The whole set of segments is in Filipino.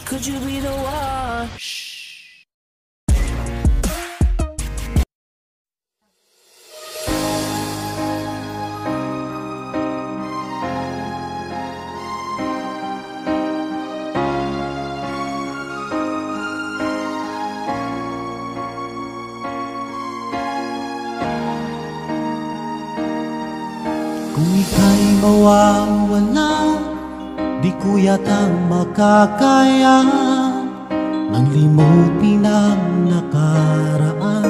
Could you be the one? Kung ika'y mawawala, di ko yata makakaya nang limutin ang nakaraan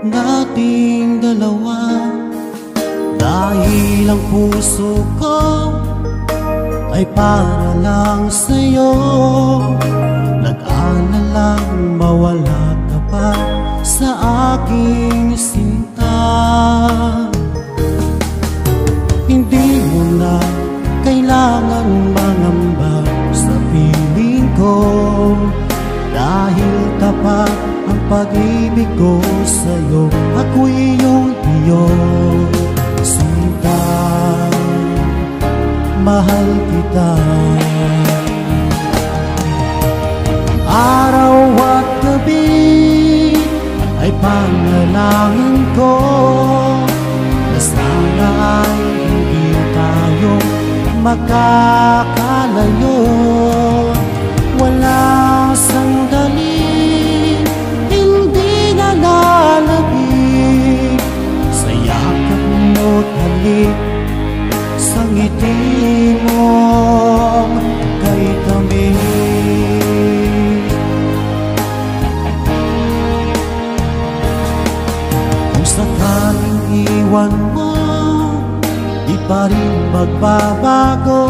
nating dalawa. Dahil ang puso ko ay para lang sa'yo, nag-aalalang mawala ka pa sa aking sinta. Hindi mo na kailangan mangamba sa piling ko, dahil tapat ang pag-ibig ko sa'yo. Ako'y iyong sinta, mahal kita. Araw at gabi ay panalangin ko na sana ay hindi tayo makakalayo. Walang sandali hindi nalalabig sa yakap mo't halik, sa ngiti mong kay tamis. Kung sakaling iwan mo, di pa rin magbabago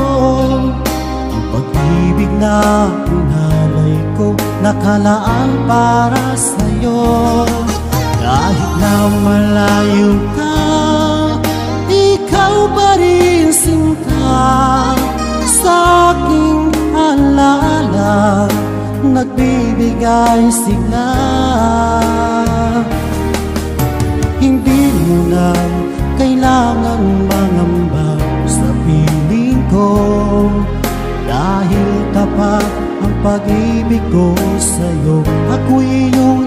ang pag-ibig na pinalay ko, nakalaan para sa'yo. Kahit na malayo ka, ikaw pa rin sinta, sa aking alaala nagbibigay sigla. Hindi mo na kailangan mangamba sa piling ko, dahil tapat ang pag-ibig ko sa'yo. Ako'y iyong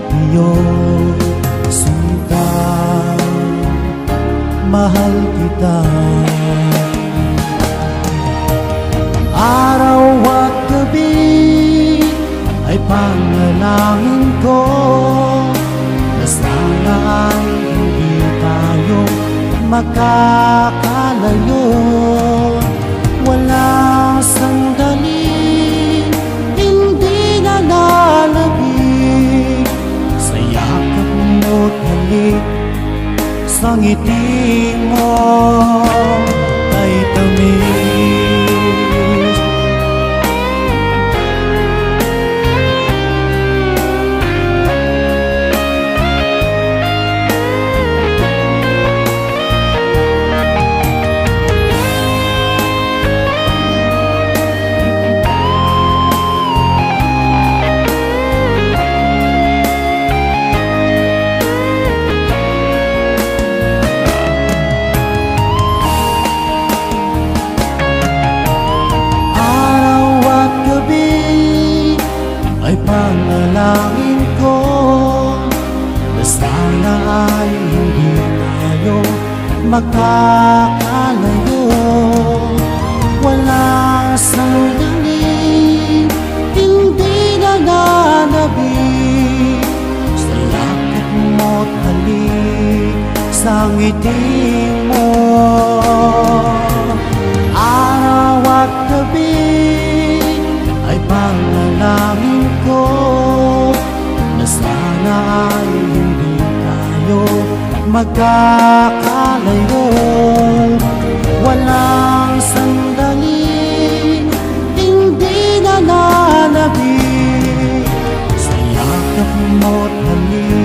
sinta, mahal kita. Araw at gabi ay panalangin ko na sana ay hindi tayo makakalayo. Walang sandali hindi nalalabig sa yakap mo't halik, sa ngiti mo kay tamis. Ay panalangin ko na sana ay hindi tayo makakalayo. Wala sandali hindi nananabik sa yakap mo't halik, sa ngiti mo. Araw at gabi ay panalangin ko na sana ay hindi tayo magkakalayo. Walang sandali hindi nananabik sa yakap mo't halik,